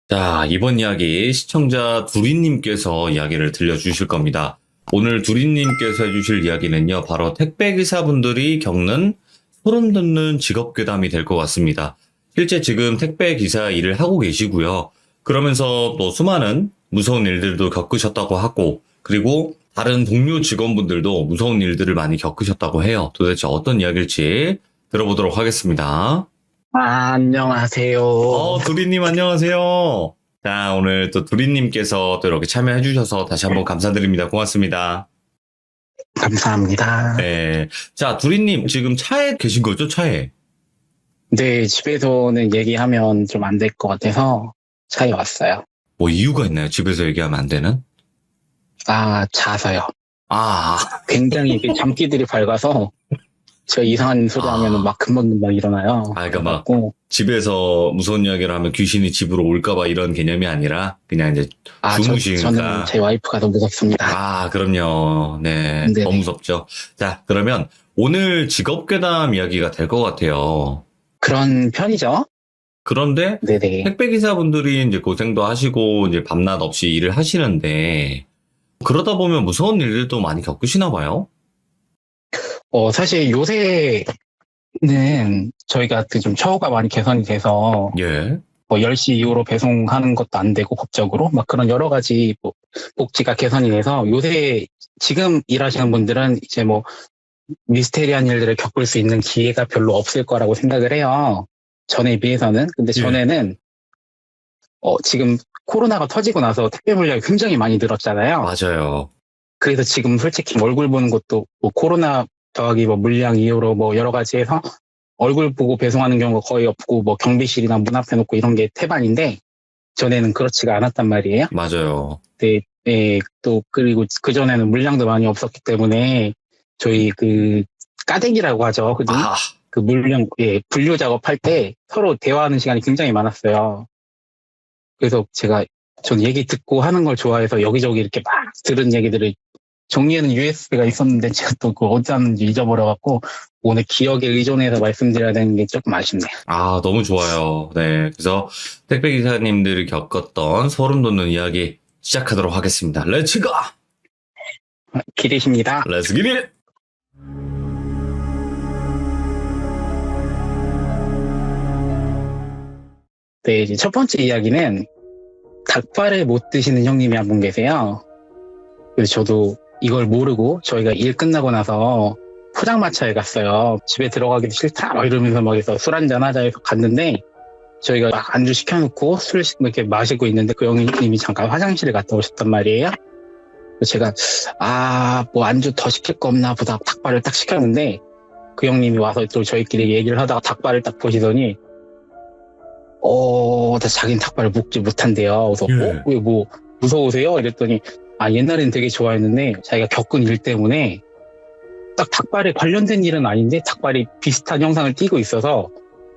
자, 이번 이야기 시청자 두리님께서 이야기를 들려주실 겁니다. 오늘 두리님께서 해주실 이야기는요, 바로 택배기사분들이 겪는 소름 돋는 직업괴담이 될 것 같습니다. 실제 지금 택배기사 일을 하고 계시고요. 그러면서 또 수많은 무서운 일들도 겪으셨다고 하고, 그리고 다른 동료 직원분들도 무서운 일들을 많이 겪으셨다고 해요. 도대체 어떤 이야기일지 들어보도록 하겠습니다. 안녕하세요. 두리님 안녕하세요. 자, 오늘 또 두리님께서 또 이렇게 참여해주셔서 다시 한번 감사드립니다. 고맙습니다. 감사합니다. 네. 자, 두리님 지금 차에 계신 거죠? 차에? 네, 집에서는 얘기하면 좀 안 될 것 같아서 차에 왔어요. 뭐 이유가 있나요? 집에서 얘기하면 안 되는? 자서요. 아, 굉장히 이게 잠기들이 밝아서 제가 이상한 소리 하면 막 금방금방 일어나요. 그러니까 막 그래갖고, 집에서 무서운 이야기를 하면 귀신이 집으로 올까봐 이런 개념이 아니라 그냥 이제 주무시니까. 저는 제 와이프가 더 무섭습니다. 그럼요. 네. 네네. 너무 무섭죠. 자, 그러면 오늘 직업괴담 이야기가 될 것 같아요. 그런 편이죠? 그런데 네네. 택배기사분들이 이제 고생도 하시고 이제 밤낮 없이 일을 하시는데 그러다 보면 무서운 일들도 많이 겪으시나 봐요? 사실 요새는 저희가 좀 처우가 많이 개선이 돼서 예. 10시 이후로 배송하는 것도 안 되고 법적으로 막 그런 여러 가지 복지가 개선이 돼서 요새 지금 일하시는 분들은 이제 미스테리한 일들을 겪을 수 있는 기회가 별로 없을 거라고 생각을 해요. 전에 비해서는. 근데 예. 전에는 지금 코로나가 터지고 나서 택배 물량이 굉장히 많이 늘었잖아요. 맞아요. 그래서 지금 솔직히 얼굴 보는 것도 코로나 더하기 물량 이후로 여러 가지 해서 얼굴 보고 배송하는 경우가 거의 없고 경비실이나 문 앞에 놓고 이런 게 태반인데 전에는 그렇지가 않았단 말이에요. 맞아요. 네, 네, 또 그리고 그 전에는 물량도 많이 없었기 때문에 저희 까대기라고 하죠. 그죠? 그 물량 분류 작업할 때 서로 대화하는 시간이 굉장히 많았어요. 그래서 전 얘기 듣고 하는 걸 좋아해서 여기저기 이렇게 막 들은 얘기들을 정리하는 USB가 있었는데 제가 또 어디 놨는지 잊어버려갖고 오늘 기억에 의존해서 말씀드려야 되는 게 조금 아쉽네요. 너무 좋아요. 네. 그래서 택배기사님들이 겪었던 소름 돋는 이야기 시작하도록 하겠습니다. 렛츠 고! 기대십니다. 렛츠 기릿! 네, 이제 첫 번째 이야기는 닭발을 못 드시는 형님이 한 분 계세요. 그래서 저도 이걸 모르고 저희가 일 끝나고 나서 포장마차에 갔어요. 집에 들어가기도 싫다 이러면서 해서 술 한잔 하자 해서 갔는데 저희가 막 안주 시켜놓고 술 이렇게 마시고 있는데 그 형님이 잠깐 화장실에 갔다 오셨단 말이에요. 그래서 제가 안주 더 시킬 거 없나 보다 닭발을 딱 시켰는데 그 형님이 와서 또 저희끼리 얘기를 하다가 닭발을 딱 보시더니 자기는 닭발을 먹지 못한대요. 그래서 예. 왜 무서우세요? 이랬더니 옛날엔 되게 좋아했는데 자기가 겪은 일 때문에 딱 닭발에 관련된 일은 아닌데 닭발이 비슷한 형상을 띠고 있어서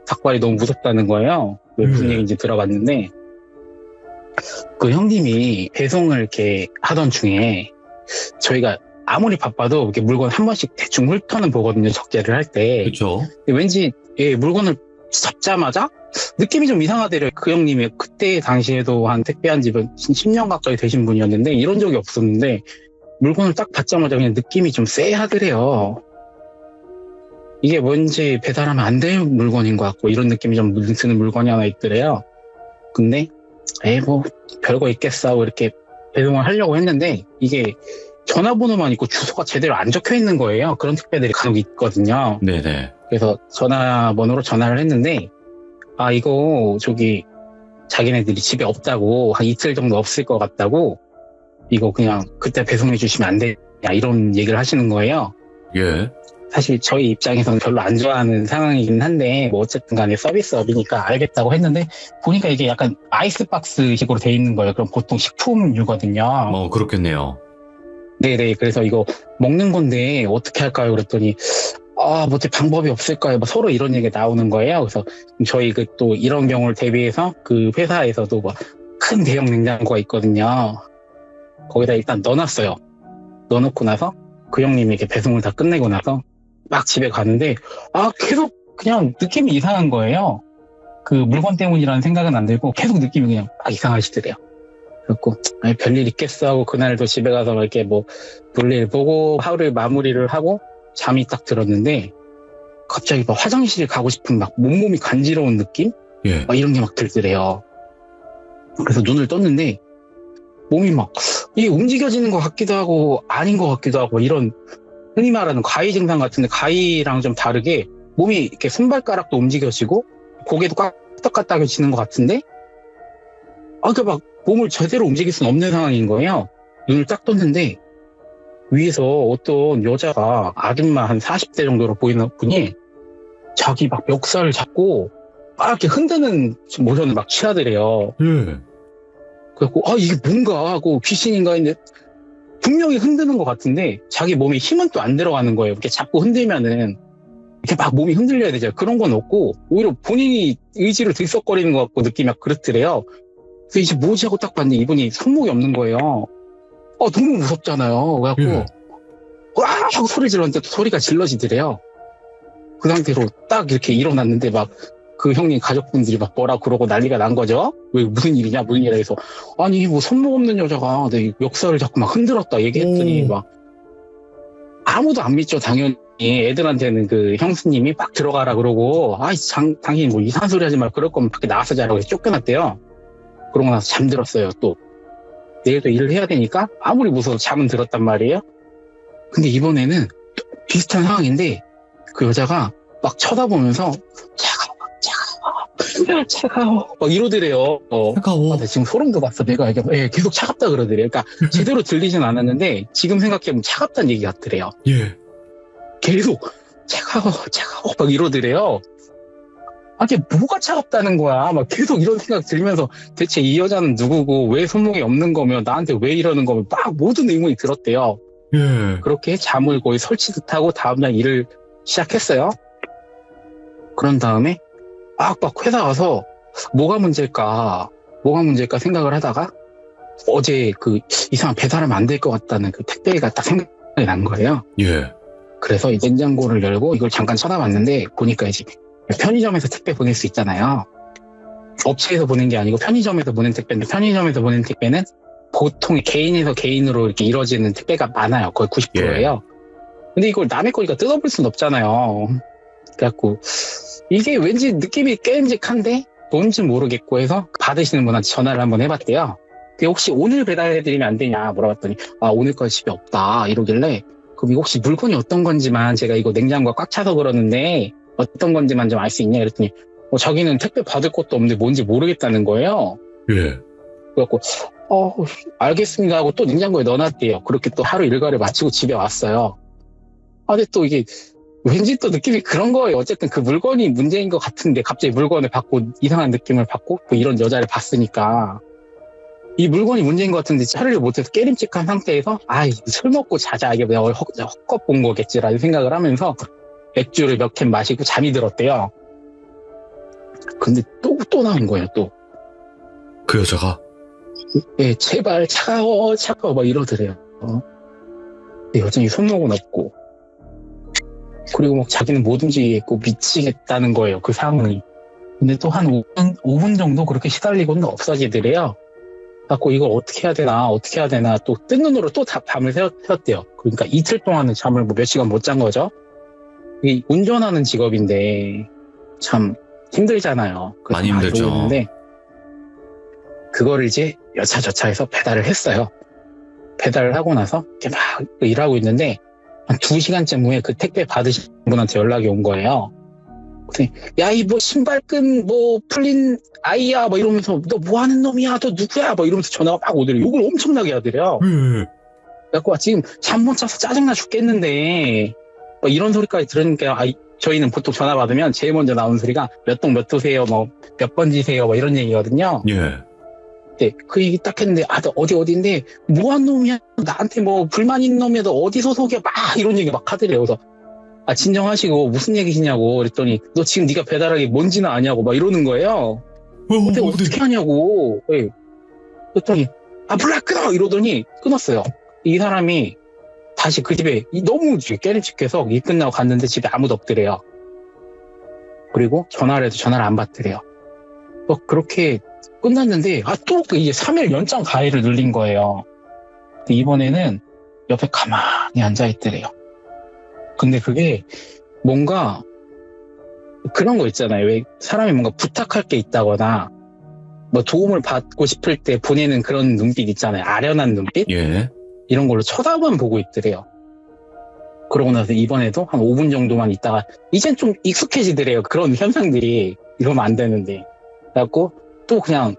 닭발이 너무 무섭다는 거예요. 무슨 얘기인지 들어봤는데 그 형님이 배송을 이렇게 하던 중에 저희가 아무리 바빠도 이렇게 물건 한 번씩 대충 훑어는 보거든요. 적재를 할 때. 그쵸. 왠지 물건을 잡자마자 느낌이 좀 이상하더래요. 그 형님이 그때 당시에도 한 택배한 집은 10년 가까이 되신 분이었는데 이런 적이 없었는데 물건을 딱 받자마자 그냥 느낌이 좀 쎄하더래요. 이게 뭔지 배달하면 안 될 물건인 것 같고 이런 느낌이 좀 드는 물건이 하나 있더래요. 근데 별거 있겠어 하고 이렇게 배송을 하려고 했는데 이게 전화번호만 있고 주소가 제대로 안 적혀 있는 거예요. 그런 택배들이 간혹 있거든요. 네네. 그래서 전화번호로 전화를 했는데 이거 자기네들이 집에 없다고 한 이틀 정도 없을 것 같다고 이거 그냥 그때 배송해 주시면 안 되냐 이런 얘기를 하시는 거예요. 예. 사실 저희 입장에서는 별로 안 좋아하는 상황이긴 한데 어쨌든 간에 서비스업이니까 알겠다고 했는데 보니까 이게 약간 아이스박스 식으로 돼 있는 거예요. 그럼 보통 식품류거든요. 그렇겠네요. 네네. 그래서 이거 먹는 건데 어떻게 할까요? 그랬더니 어떻게 방법이 없을까요? 서로 이런 얘기가 나오는 거예요. 그래서 저희 또 이런 경우를 대비해서 그 회사에서도 큰 대형 냉장고가 있거든요. 거기다 일단 넣어놨어요. 넣어놓고 나서 그 형님이 이렇게 배송을 다 끝내고 나서 막 집에 가는데 계속 그냥 느낌이 이상한 거예요. 그 물건 때문이라는 생각은 안 들고 계속 느낌이 그냥 막 이상하시더래요. 그래갖고 아니, 별일 있겠어 하고 그날도 집에 가서 막 이렇게 뭐 볼일 보고 하루를 마무리를 하고 잠이 딱 들었는데 갑자기 막 화장실에 가고 싶은 막 몸이 간지러운 느낌? 예. 막 이런 게 막 들더래요. 그래서 눈을 떴는데 몸이 막 이게 움직여지는 것 같기도 하고 아닌 것 같기도 하고 이런 흔히 말하는 가위 증상 같은데 가위랑 좀 다르게 몸이 이렇게 손발가락도 움직여지고 고개도 까딱까딱해지는 것 같은데 그러니까 막 몸을 제대로 움직일 수는 없는 상황인 거예요. 눈을 딱 떴는데 위에서 어떤 여자가 아줌마 한 40대 정도로 보이는 분이 자기 막 멱살을 잡고 막 이렇게 흔드는 모션을 막 취하더래요. 예. 그래갖고 이게 뭔가 하고 귀신인가 했는데 분명히 흔드는 것 같은데 자기 몸에 힘은 또 안 들어가는 거예요. 이렇게 자꾸 흔들면은 이렇게 막 몸이 흔들려야 되죠. 그런 건 없고 오히려 본인이 의지를 들썩거리는 것 같고 느낌이 막 그렇더래요. 그래서 이제 뭐지 하고 딱 봤는데 이분이 손목이 없는 거예요. 너무 무섭잖아요. 그래갖고 예. 와 하고 소리 질렀는데 또 소리가 질러지더래요. 그 상태로 딱 이렇게 일어났는데 막 그 형님 가족분들이 막 뭐라 그러고 난리가 난 거죠. 왜 무슨 일이냐 무슨 일이야 해서 아니 뭐 손목 없는 여자가 내 멱살을 자꾸 막 흔들었다 얘기했더니 막 아무도 안 믿죠. 당연히 애들한테는 그 형수님이 막 들어가라 그러고 당신이 뭐 이상한 소리 하지 말고 그럴 거면 밖에 나가서 자라고 해서 쫓겨났대요. 그러고 나서 잠들었어요. 또 내일도 일을 해야 되니까 아무리 무서워도 잠은 들었단 말이에요. 근데 이번에는 비슷한 상황인데 그 여자가 막 쳐다보면서 차가워 막 이러더래요. 차가워. 나 지금 소름 돋았어. 내가 이게 계속 차갑다 그러더래요. 그러니까 제대로 들리진 않았는데 지금 생각해보면 차갑다는 얘기 같더래요. 예. 계속 차가워 막 이러더래요. 이게 뭐가 차갑다는 거야. 막 계속 이런 생각 들면서 대체 이 여자는 누구고 왜 손목이 없는 거면 나한테 왜 이러는 거면 막 모든 의문이 들었대요. 예. 그렇게 잠을 거의 설치듯 하고 다음날 일을 시작했어요. 그런 다음에 막 회사 와서 뭐가 문제일까 생각을 하다가 어제 그 이상한 배달하면 안 될 것 같다는 그 택배가 딱 생각이 난 거예요. 예. 그래서 이 냉장고를 열고 이걸 잠깐 쳐다봤는데 보니까 이제 편의점에서 택배 보낼 수 있잖아요. 업체에서 보낸 게 아니고 편의점에서 보낸 택배인데 편의점에서 보낸 택배는 보통 개인에서 개인으로 이렇게 이루어지는 택배가 많아요. 거의 90%예요. 근데 이걸 남의 거니까 뜯어볼 순 없잖아요. 그래갖고 이게 왠지 느낌이 깨임직한데 뭔지 모르겠고 해서 받으시는 분한테 전화를 한번 해봤대요. 혹시 오늘 배달해드리면 안 되냐 물어봤더니 오늘까지 집에 없다 이러길래 그럼 이거 혹시 물건이 어떤 건지만 제가 이거 냉장고가 꽉 차서 그러는데 어떤 건지만 좀 알 수 있냐 그랬더니 자기는 택배 받을 것도 없는데 뭔지 모르겠다는 거예요. 예. 그래갖고 알겠습니다 하고 또 냉장고에 넣어놨대요. 그렇게 또 하루 일과를 마치고 집에 왔어요. 근데 또 이게 왠지 또 느낌이 그런 거예요. 어쨌든 그 물건이 문제인 것 같은데 갑자기 물건을 받고 이상한 느낌을 받고 또 이런 여자를 봤으니까 이 물건이 문제인 것 같은데 처리를 못해서 깨림칙한 상태에서 술 먹고 자자 이게 내가 헛것 본 거겠지라는 생각을 하면서 맥주를 몇 캔 마시고 잠이 들었대요. 근데 또 나온 거예요. 또 그 여자가 제발 차가워 막 이러더래요. 근데 여전히 손목은 없고 그리고 막 자기는 못 움직이겠고 미치겠다는 거예요. 그 상황이. 근데 또 한 5분 정도 그렇게 시달리고는 없어지더래요. 갖고 이걸 어떻게 해야 되나 또 뜬 눈으로 또 밤을 새웠대요. 그러니까 이틀 동안은 잠을 몇 시간 못 잔 거죠. 이 운전하는 직업인데 참 힘들잖아요. 많이 힘들죠. 근데 그거를 이제 여차저차해서 배달을 했어요. 배달을 하고 나서 이렇게 막 일하고 있는데 한 2시간쯤 후에 그 택배 받으신 분한테 연락이 온 거예요. 야, 이 뭐 신발끈 뭐 풀린 아이야 뭐 이러면서 너 뭐 하는 놈이야 너 누구야 뭐 이러면서 전화가 막 오더래요. 욕을 엄청나게 하더래요. 그래갖고 지금 잠 못 자서 짜증나 죽겠는데 뭐 이런 소리까지 들으니까 저희는 보통 전화 받으면 제일 먼저 나오는 소리가 몇 동 몇 호세요 뭐 몇 번지세요 뭐 이런 얘기거든요. 예. 네, 그 얘기 딱 했는데 너 어디인데 뭐 한 놈이야 나한테 뭐 불만 있는 놈이야 너 어디 소속이야 막 이런 얘기 막 하더래요. 그래서 진정하시고 무슨 얘기시냐고 그랬더니 너 지금 네가 배달하기 뭔지는 아냐고 막 이러는 거예요. 근데 어떻게 하냐고. 네. 그랬더니 몰라 끊어 이러더니 끊었어요. 이 사람이 다시 그 집에 너무 깨름칙해서 일 끝나고 갔는데 집에 아무도 없더래요. 그리고 전화를 해도 전화를 안 받더래요. 그렇게 끝났는데, 또 이제 3일 연장 가해를 늘린 거예요. 근데 이번에는 옆에 가만히 앉아있더래요. 근데 그게 뭔가 그런 거 있잖아요. 왜 사람이 뭔가 부탁할 게 있다거나, 뭐 도움을 받고 싶을 때 보내는 그런 눈빛 있잖아요. 아련한 눈빛? 예. 이런 걸로 쳐다만 보고 있더래요. 그러고 나서 이번에도 한 5분 정도만 있다가 이젠 좀 익숙해지더래요. 그런 현상들이. 이러면 안 되는데. 그래갖고 또 그냥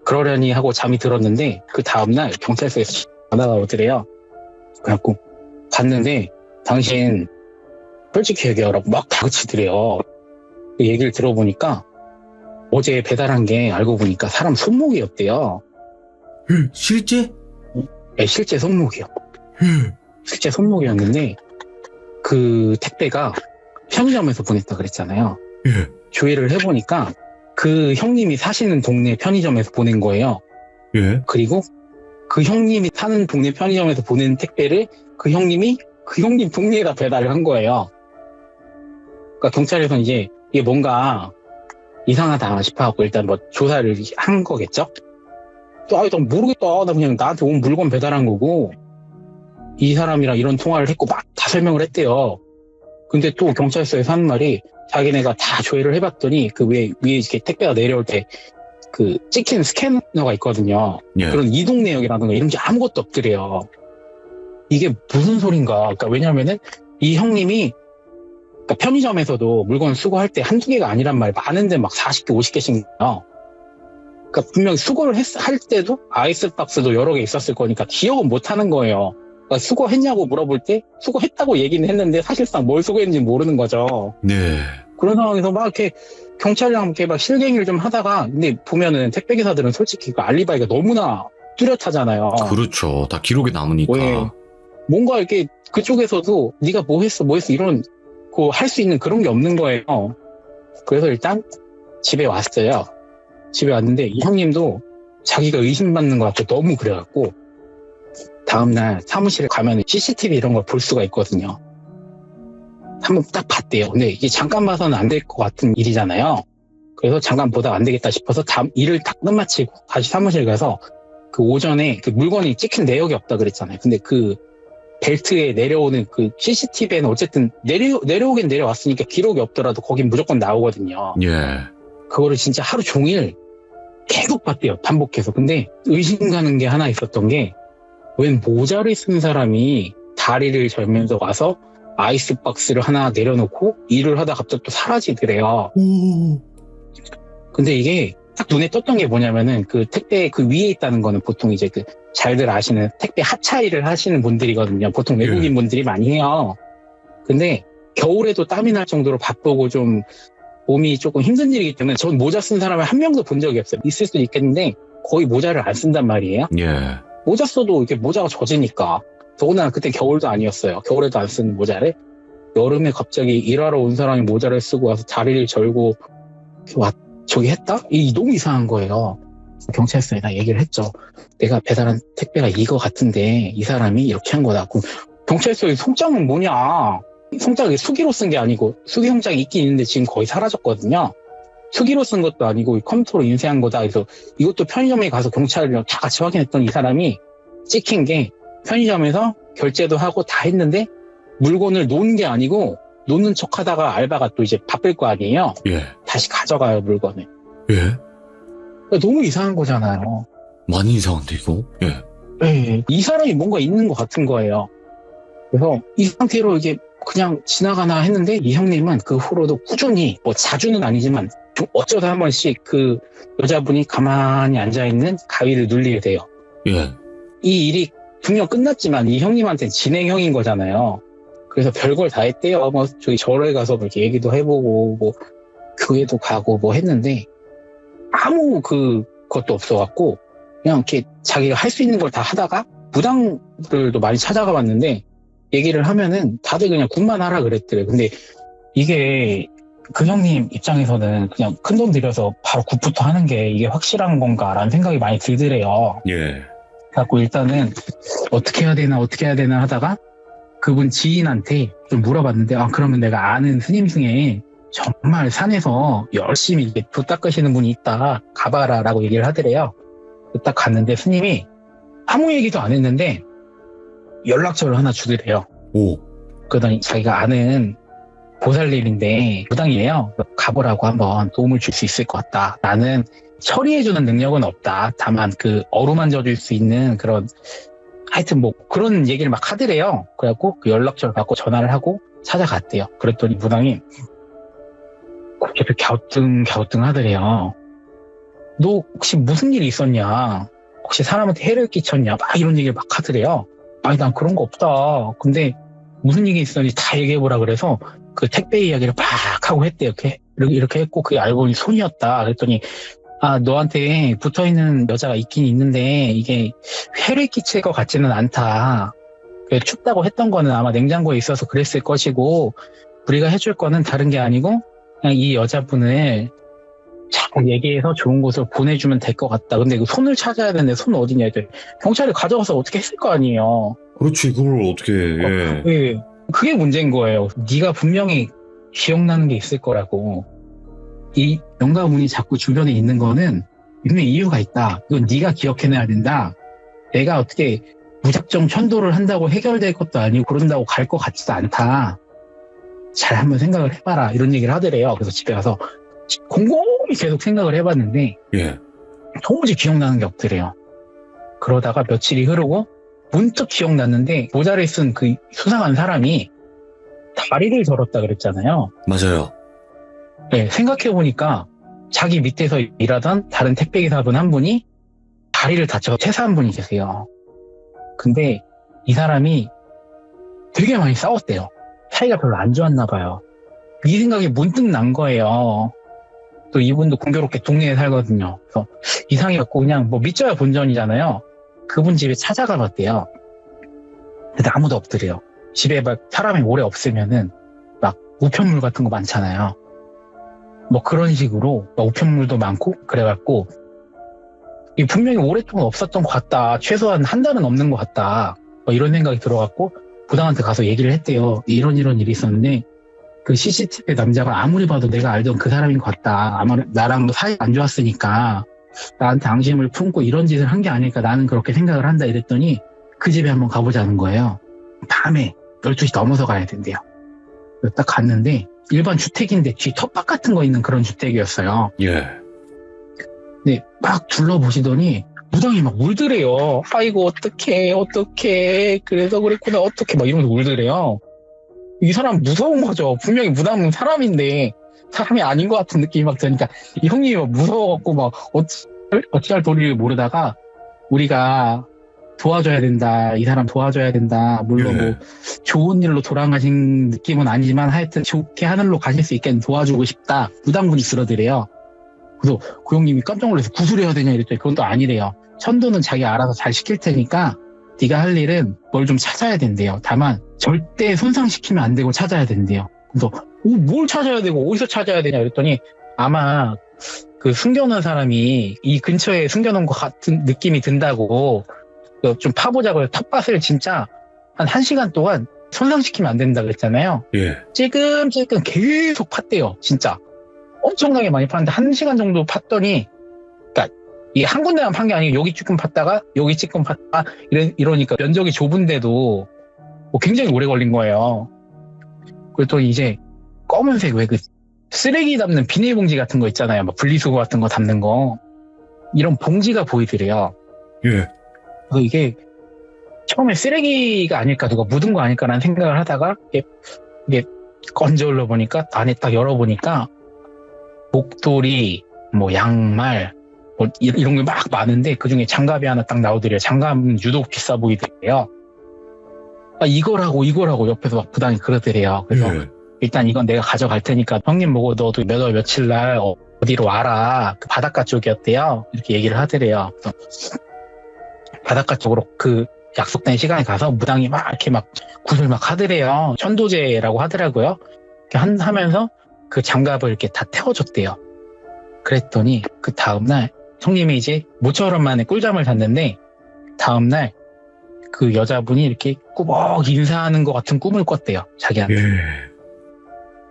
그러려니 하고 잠이 들었는데 그 다음날 경찰서에서 전화가 오더래요. 그래갖고 갔는데 당신 솔직히 얘기하라고 막 다그치더래요. 그 얘기를 들어보니까 어제 배달한 게 알고 보니까 사람 손목이었대요. 실제? 네, 실제 손목이요. 실제 손목이었는데 그 택배가 편의점에서 보냈다 그랬잖아요. 예. 조회를 해보니까 그 형님이 사시는 동네 편의점에서 보낸 거예요. 예. 그리고 그 형님이 사는 동네 편의점에서 보낸 택배를 그 형님이 그 형님 동네에다 배달을 한 거예요. 그러니까 경찰에서는 이제 이게 뭔가 이상하다 싶어갖고 일단 뭐 조사를 한 거겠죠? 난 모르겠다. 나 그냥 나한테 온 물건 배달한 거고 이 사람이랑 이런 통화를 했고 막 다 설명을 했대요. 근데 또 경찰서에서 하는 말이 자기네가 다 조회를 해봤더니 그 위에 이렇게 택배가 내려올 때 그 찍힌 스캐너가 있거든요. 예. 그런 이동 내역이라든가 이런 게 아무것도 없더래요. 이게 무슨 소린가? 그러니까 왜냐면은 이 형님이 그러니까 편의점에서도 물건 수거할 때 한두 개가 아니란 말 많은데 막 40개, 50개씩 나요. 그러니까 분명히 수거를 할 때도 아이스박스도 여러 개 있었을 거니까 기억은 못 하는 거예요. 그러니까 수거했냐고 물어볼 때 수거했다고 얘기는 했는데 사실상 뭘 수거했는지 모르는 거죠. 네. 그런 상황에서 막 이렇게 경찰이랑 이렇게 막 실갱이를 좀 하다가 근데 보면은 택배기사들은 솔직히 그 알리바이가 너무나 뚜렷하잖아요. 그렇죠. 다 기록에 남으니까. 왜 뭔가 이렇게 그쪽에서도 네가 뭐 했어 이런 거 할 수 있는 그런 게 없는 거예요. 그래서 일단 집에 왔어요. 집에 왔는데 이 형님도 자기가 의심받는 것 같고 너무 그래갖고 다음날 사무실에 가면 CCTV 이런 걸 볼 수가 있거든요. 한번 딱 봤대요. 근데 이게 잠깐 봐서는 안 될 것 같은 일이잖아요. 그래서 잠깐 보다 안 되겠다 싶어서 다음 일을 딱 끝마치고 다시 사무실 가서 그 오전에 그 물건이 찍힌 내역이 없다 그랬잖아요. 근데 그 벨트에 내려오는 그 CCTV에는 어쨌든 내려오긴 내려왔으니까 기록이 없더라도 거긴 무조건 나오거든요. 예. 그거를 진짜 하루 종일 계속 봤대요. 반복해서. 근데 의심 가는 게 하나 있었던 게 웬 모자를 쓴 사람이 다리를 절면서 와서 아이스박스를 하나 내려놓고 일을 하다 갑자기 또 사라지더래요. 근데 이게 딱 눈에 떴던 게 뭐냐면은 그 택배 그 위에 있다는 거는 보통 이제 그 잘들 아시는 택배 하차 일을 하시는 분들이거든요. 보통 외국인 분들이 많이 해요. 근데 겨울에도 땀이 날 정도로 바쁘고 좀 몸이 조금 힘든 일이기 때문에 전 모자 쓴 사람을 한 명도 본 적이 없어요. 있을 수도 있겠는데 거의 모자를 안 쓴단 말이에요. 예. 모자 써도 이렇게 모자가 젖으니까. 더구나 그때 겨울도 아니었어요. 겨울에도 안 쓰는 모자를 여름에 갑자기 일하러 온 사람이 모자를 쓰고 와서 다리를 절고 저기 했다? 너무 이상한 거예요. 경찰서에다 얘기를 했죠. 내가 배달한 택배가 이거 같은데 이 사람이 이렇게 한 거다. 그럼 경찰서의 송장은 뭐냐? 송장이 수기로 쓴 게 아니고 수기 송장이 있긴 있는데 지금 거의 사라졌거든요. 수기로 쓴 것도 아니고 컴퓨터로 인쇄한 거다. 그래서 이것도 편의점에 가서 경찰이랑 다 같이 확인했더니 이 사람이 찍힌 게 편의점에서 결제도 하고 다 했는데 물건을 놓은 게 아니고 놓는 척 하다가 알바가 또 이제 바쁠 거 아니에요. 예. 다시 가져가요, 물건을. 예. 그러니까 너무 이상한 거잖아요. 많이 이상한데, 이거? 예. 네, 이 사람이 뭔가 있는 것 같은 거예요. 그래서 이 상태로 이게 그냥 지나가나 했는데 이 형님은 그 후로도 꾸준히 뭐 자주는 아니지만 좀 어쩌다 한 번씩 그 여자분이 가만히 앉아있는 가위를 눌리게 돼요. 예. 이 일이 분명 끝났지만 이 형님한테는 진행형인 거잖아요. 그래서 별걸 다 했대요. 뭐 저기 절에 가서 이렇게 얘기도 해보고 뭐 교회도 가고 뭐 했는데 아무 그것도 없어갖고 그냥 이렇게 자기가 할 수 있는 걸 다 하다가 무당들도 많이 찾아가 봤는데 얘기를 하면은 다들 그냥 굿만 하라 그랬더래. 근데 이게 그 형님 입장에서는 그냥 큰돈 들여서 바로 굿부터 하는 게 이게 확실한 건가라는 생각이 많이 들더래요. 예. 그래갖고 일단은 어떻게 해야 되나 하다가 그분 지인한테 좀 물어봤는데 그러면 내가 아는 스님 중에 정말 산에서 열심히 이게 도 닦으시는 분이 있다. 가봐라 라고 얘기를 하더래요. 딱 갔는데 스님이 아무 얘기도 안 했는데 연락처를 하나 주더래요. 오. 그러더니 자기가 아는 보살님인데 무당이에요. 가보라고 한번 도움을 줄 수 있을 것 같다. 나는 처리해주는 능력은 없다. 다만 그 어루만져 줄 수 있는 그런 하여튼 뭐 그런 얘기를 막 하더래요. 그래갖고 그 연락처를 받고 전화를 하고 찾아갔대요. 그랬더니 무당이 고개를 갸우뚱 하더래요. 너 혹시 무슨 일이 있었냐? 혹시 사람한테 해를 끼쳤냐? 막 이런 얘기를 막 하더래요. 아니 난 그런 거 없다. 근데 무슨 일이 있었는지 다 얘기해보라 그래서 그 택배 이야기를 막 하고 했대요. 이렇게 했고 그게 알고 보니 손이었다. 그랬더니 아 너한테 붙어있는 여자가 있긴 있는데 이게 해를 끼칠 것 같지는 않다. 춥다고 했던 거는 아마 냉장고에 있어서 그랬을 것이고 우리가 해줄 거는 다른 게 아니고 그냥 이 여자분을 잘 얘기해서 좋은 곳으로 보내주면 될 것 같다. 근데 그 손을 찾아야 되는데 손 어디냐 했더니 경찰이 가져가서 어떻게 했을 거 아니에요. 그렇지, 그걸 어떻게, 예. 예. 그게 문제인 거예요. 네가 분명히 기억나는 게 있을 거라고. 이 영가문이 자꾸 주변에 있는 거는 분명히 이유가 있다. 이건 네가 기억해내야 된다. 내가 어떻게 무작정 천도를 한다고 해결될 것도 아니고 그런다고 갈 것 같지도 않다. 잘 한번 생각을 해봐라. 이런 얘기를 하더래요. 그래서 집에 가서 곰곰이 계속 생각을 해봤는데 예. 도무지 기억나는 게 없더래요. 그러다가 며칠이 흐르고 문득 기억났는데 모자를 쓴 그 수상한 사람이 다리를 절었다 그랬잖아요. 맞아요. 네, 생각해보니까 자기 밑에서 일하던 다른 택배기사분 한 분이 다리를 다쳐서 퇴사한 분이 계세요. 근데 이 사람이 되게 많이 싸웠대요. 사이가 별로 안 좋았나 봐요. 이 생각이 문득 난 거예요. 또 이분도 공교롭게 동네에 살거든요. 그래서 이상해 갖고 그냥 뭐 믿져야 본전이잖아요. 그분 집에 찾아가 봤대요. 근데 아무도 없더래요. 집에 막 사람이 오래 없으면은 막 우편물 같은 거 많잖아요. 뭐 그런 식으로 막 우편물도 많고 그래갖고 이 분명히 오랫동안 없었던 것 같다. 최소한 한 달은 없는 것 같다. 뭐 이런 생각이 들어갖고 부당한테 가서 얘기를 했대요. 이런 일이 있었는데 그 CCTV 남자가 아무리 봐도 내가 알던 그 사람인 것 같다. 아마 나랑 사이 안 좋았으니까 나한테 앙심을 품고 이런 짓을 한 게 아닐까 나는 그렇게 생각을 한다 이랬더니 그 집에 한번 가보자는 거예요. 밤에 12시 넘어서 가야 된대요. 딱 갔는데 일반 주택인데 뒤 텃밭 같은 거 있는 그런 주택이었어요. 예. 근데 막 둘러보시더니 무당이 막 울더래요. 아이고 어떡해 그래서 그랬구나 어떡해 막 이러면서 울더래요. 이 사람 무서운 거죠. 분명히 무당은 사람인데 사람이 아닌 것 같은 느낌이 막 드니까 이 형님이 막 무서워갖고 막 어찌할 도리를 모르다가 우리가 도와줘야 된다. 이 사람 도와줘야 된다. 물론 예. 뭐 좋은 일로 돌아가신 느낌은 아니지만 하여튼 좋게 하늘로 가실 수 있게 도와주고 싶다. 무당분이 그러더래요. 그래서 그 형님이 깜짝 놀라서 구슬해야 되냐 이랬더니 그건 또 아니래요. 천도는 자기 알아서 잘 시킬 테니까 네가 할 일은 뭘 좀 찾아야 된대요. 다만 절대 손상시키면 안 되고 찾아야 된대요. 그래서 뭘 찾아야 되고 어디서 찾아야 되냐 그랬더니 아마 그 숨겨놓은 사람이 이 근처에 숨겨놓은 것 같은 느낌이 든다고 좀 파보자고요. 텃밭을 진짜 한 1시간 동안 손상시키면 안 된다 그랬잖아요. 예. 찔끔찔끔 계속 팠대요. 진짜 엄청나게 많이 팠는데 1시간 정도 팠더니 그러니까 이게 한 군데만 판 게 아니고 여기 조금 팠다가 여기 조금 팠다가 이러니까 면적이 좁은데도 뭐 굉장히 오래 걸린 거예요. 그랬더니 이제 검은색 왜 그 쓰레기 담는 비닐봉지 같은 거 있잖아요. 막 분리수거 같은 거 담는 거 이런 봉지가 보이더래요. 예. 그래서 이게 처음에 쓰레기가 아닐까 누가 묻은 거 아닐까라는 생각을 하다가 이게 건져 올려보니까 안에 딱 열어보니까 목도리, 뭐 양말 뭐 이런 게 막 많은데 그중에 장갑이 하나 딱 나오더래요. 장갑은 유독 비싸 보이더래요. 아, 이거라고 옆에서 막 부당이 그러더래요. 그래서 예. 일단 이건 내가 가져갈 테니까 형님 보고 너도 몇 월 며칠 날 어디로 와라. 그 바닷가 쪽이었대요. 이렇게 얘기를 하더래요. 그래서 바닷가 쪽으로 그 약속된 시간에 가서 무당이 막 이렇게 막 굿을 막 하더래요. 천도제라고 하더라고요. 이렇게 하면서 그 장갑을 이렇게 다 태워줬대요. 그랬더니 그 다음날 형님이 이제 모처럼 만에 꿀잠을 잤는데 다음날 그 여자분이 이렇게 꾸벅 인사하는 것 같은 꿈을 꿨대요. 자기한테. 예.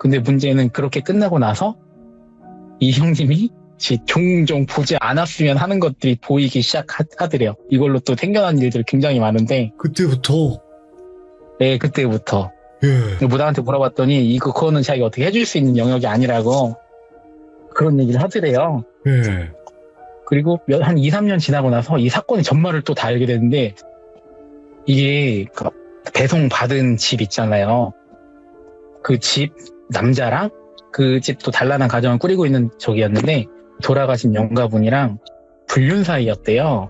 근데 문제는 그렇게 끝나고 나서 이 형님이 종종 보지 않았으면 하는 것들이 보이기 시작하더래요. 이걸로 또 생겨난 일들이 굉장히 많은데. 그때부터? 네, 그때부터. 예. 무당한테 물어봤더니 그거는 자기가 어떻게 해줄 수 있는 영역이 아니라고 그런 얘기를 하더래요. 예. 그리고 한 2, 3년 지나고 나서 이 사건의 전말을 또 다 알게 되는데 이게 배송 받은 집 있잖아요. 그 집 남자랑 그 집도 단란한 가정을 꾸리고 있는 적이었는데 돌아가신 영가분이랑 불륜 사이였대요.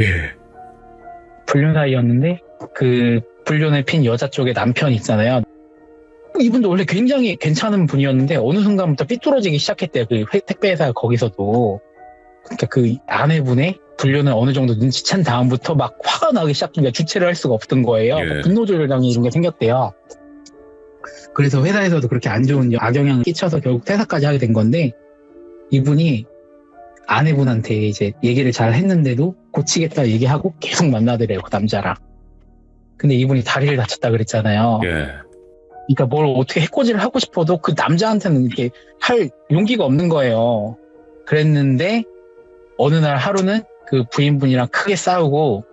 예. 불륜 사이였는데 그 불륜을 핀 여자 쪽의 남편 있잖아요. 이분도 원래 굉장히 괜찮은 분이었는데 어느 순간부터 삐뚤어지기 시작했대요. 그 택배회사 거기서도. 그러니까 그 아내분의 불륜을 어느 정도 눈치챈 다음부터 막 화가 나기 시작하니까 주체를 할 수가 없던 거예요. 예. 분노조절장애 이런 게 생겼대요. 그래서 회사에서도 그렇게 안 좋은 악영향을 끼쳐서 결국 퇴사까지 하게 된 건데 이분이 아내분한테 이제 얘기를 잘 했는데도 고치겠다 얘기하고 계속 만나더래요, 그 남자랑. 근데 이분이 다리를 다쳤다 그랬잖아요. 예. 그러니까 뭘 어떻게 해코지를 하고 싶어도 그 남자한테는 이렇게 할 용기가 없는 거예요. 그랬는데 어느 날 하루는 그 부인분이랑 크게 싸우고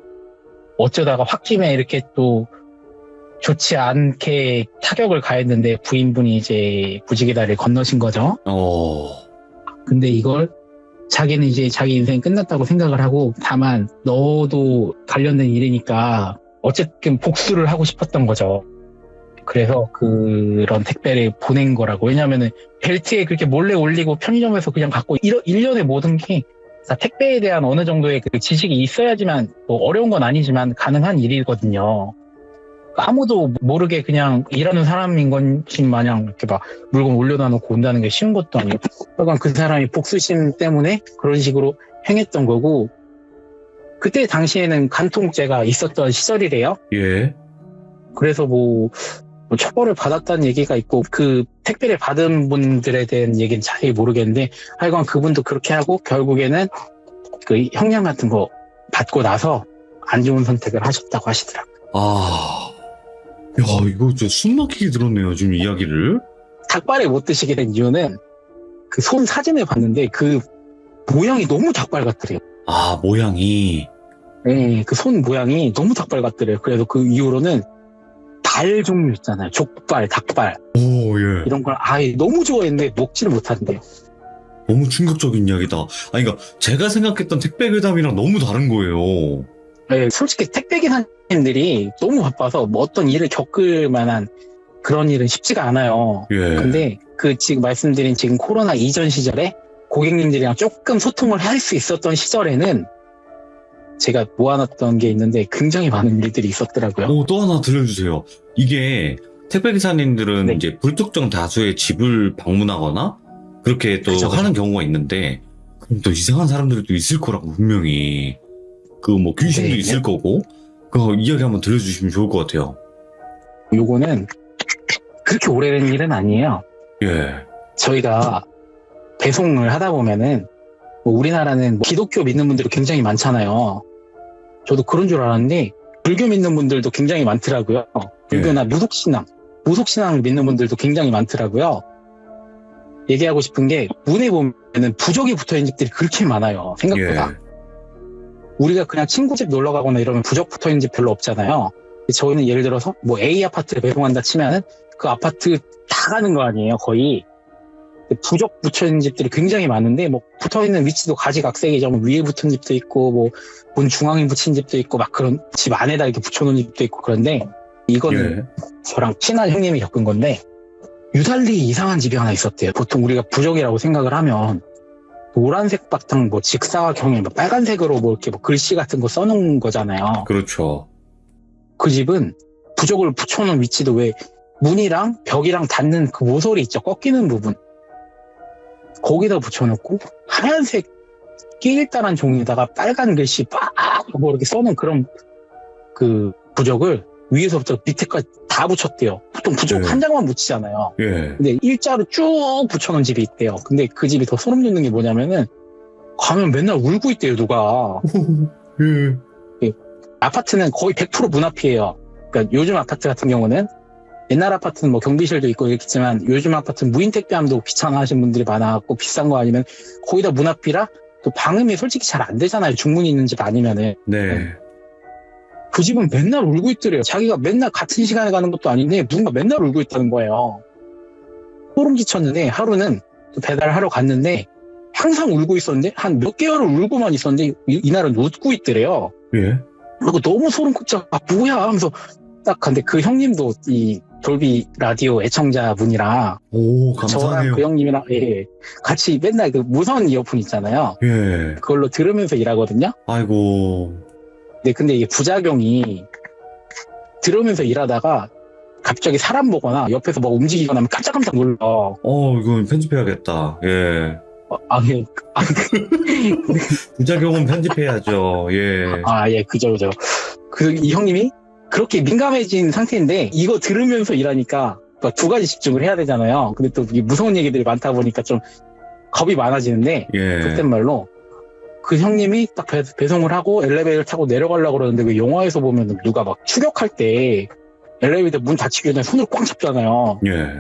어쩌다가 홧김에 이렇게 또 좋지 않게 타격을 가했는데 부인분이 이제 무지개 다리를 건너신 거죠. 근데 이걸 자기는 이제 자기 인생이 끝났다고 생각을 하고 다만 너도 관련된 일이니까 어쨌든 복수를 하고 싶었던 거죠. 그래서 그런 택배를 보낸 거라고. 왜냐면은 벨트에 그렇게 몰래 올리고 편의점에서 그냥 갖고 일련의 모든 게 택배에 대한 어느 정도의 그 지식이 있어야지만 뭐 어려운 건 아니지만 가능한 일이거든요. 아무도 모르게 그냥 일하는 사람인 건지 마냥 이렇게 막 물건 올려다 놓고 온다는 게 쉬운 것도 아니고. 그러니까 그 사람이 복수심 때문에 그런 식으로 행했던 거고 그때 당시에는 간통죄가 있었던 시절이래요. 예. 그래서 뭐 처벌을 받았다는 얘기가 있고 그 택배를 받은 분들에 대한 얘기는 자세히 모르겠는데 하여간 그분도 그렇게 하고 결국에는 그 형량 같은 거 받고 나서 안 좋은 선택을 하셨다고 하시더라고요. 야, 이거 좀 숨막히게 들었네요, 지금 이야기를. 닭발을 못 드시게 된 이유는 그 손 사진을 봤는데 그 모양이 너무 닭발 같더래요. 모양이. 네, 그 손 모양이 너무 닭발 같더래요. 그래서 그 이후로는 발 종류 있잖아요. 족발, 닭발. 예. 이런 걸 아예 너무 좋아했는데 먹지를 못한대요. 너무 충격적인 이야기다. 그러니까 제가 생각했던 택배 괴담이랑 너무 다른 거예요. 네, 솔직히 택배 기사님들이 너무 바빠서 뭐 어떤 일을 겪을 만한 그런 일은 쉽지가 않아요. 예. 근데 그 지금 말씀드린 지금 코로나 이전 시절에 고객님들이랑 조금 소통을 할 수 있었던 시절에는 제가 모아놨던 게 있는데 굉장히 많은 일들이 있었더라고요. 또 하나 들려주세요. 이게 택배 기사님들은 네. 이제 불특정 다수의 집을 방문하거나 그렇게 또 그쵸. 하는 경우가 있는데 그럼 또 이상한 사람들도 있을 거라고 분명히 그 뭐 귀신도 네. 있을 거고 그 이야기 한번 들려주시면 좋을 것 같아요. 요거는 그렇게 오래된 일은 아니에요. 예. 저희가 배송을 하다 보면은 뭐 우리나라는 뭐 기독교 믿는 분들이 굉장히 많잖아요. 저도 그런 줄 알았는데 불교 믿는 분들도 굉장히 많더라고요. 불교나 무속신앙을 믿는 분들도 굉장히 많더라고요. 얘기하고 싶은 게 문에 보면은 부적이 붙어있는 집들이 그렇게 많아요. 생각보다. 예. 우리가 그냥 친구 집 놀러 가거나 이러면 부적 붙어있는 집 별로 없잖아요. 저희는 예를 들어서 뭐 A 아파트를 배송한다 치면은 그 아파트 다 가는 거 아니에요, 거의. 부적 붙여있는 집들이 굉장히 많은데 뭐 붙어있는 위치도 가지각색이죠. 뭐 위에 붙은 집도 있고 뭐 문 중앙에 붙인 집도 있고 막 그런 집 안에다 이렇게 붙여놓은 집도 있고 그런데 이거는 예. 저랑 친한 형님이 겪은 건데 유달리 이상한 집이 하나 있었대요. 보통 우리가 부적이라고 생각을 하면 노란색 바탕 뭐 직사각형에 뭐 빨간색으로 뭐 이렇게 뭐 글씨 같은 거 써놓은 거잖아요. 그렇죠. 그 집은 부적을 붙여놓은 위치도 왜 문이랑 벽이랑 닿는 그 모서리 있죠. 꺾이는 부분. 거기다 붙여놓고 하얀색 끼일단한 종이에다가 빨간 글씨 막 뭐 이렇게 써놓은 그런 그 부적을 위에서부터 밑에까지 다 붙였대요. 보통 부적 네. 한 장만 붙이잖아요. 예. 근데 일자로 쭉 붙여놓은 집이 있대요. 근데 그 집이 더 소름 돋는 게 뭐냐면은 가면 맨날 울고 있대요, 누가. 예. 아파트는 거의 100% 문 앞이에요. 그러니까 요즘 아파트 같은 경우는 옛날 아파트는 뭐 경비실도 있고 이렇겠지만 요즘 아파트는 무인 택배함도 귀찮아하시는 분들이 많아갖고 비싼 거 아니면 거의 다 문 앞이라 또 방음이 솔직히 잘 안 되잖아요. 중문이 있는 집 아니면은. 네. 그 집은 맨날 울고 있더래요. 자기가 맨날 같은 시간에 가는 것도 아닌데 누군가 맨날 울고 있다는 거예요. 소름 끼쳤는데 하루는 또 배달하러 갔는데 항상 울고 있었는데 한 몇 개월을 울고만 있었는데 이날은 웃고 있더래요. 예. 그리고 너무 소름 끼쳐. 아 뭐야 하면서 딱 근데 그 형님도 이 돌비 라디오 애청자분이라 오, 저랑 감사해요. 그 형님이랑 예, 같이 맨날 그 무선 이어폰 있잖아요. 예. 그걸로 들으면서 일하거든요. 아이고. 네, 근데 이게 부작용이 들으면서 일하다가 갑자기 사람 보거나 옆에서 뭐 움직이거나 하면 깜짝깜짝 놀라. 이건 편집해야겠다. 예. 예. 부작용은 편집해야죠. 예. 예, 그죠. 이 형님이 그렇게 민감해진 상태인데 이거 들으면서 일하니까 두 가지 집중을 해야 되잖아요. 근데 또 이게 무서운 얘기들이 많다 보니까 좀 겁이 많아지는데 예. 그땐 말로 그 형님이 딱 배송을 하고 엘리베이터를 타고 내려가려고 그러는데 왜 영화에서 보면 누가 막 추격할 때 엘리베이터 문 닫히기 전에 손으로 꽉 잡잖아요. 예.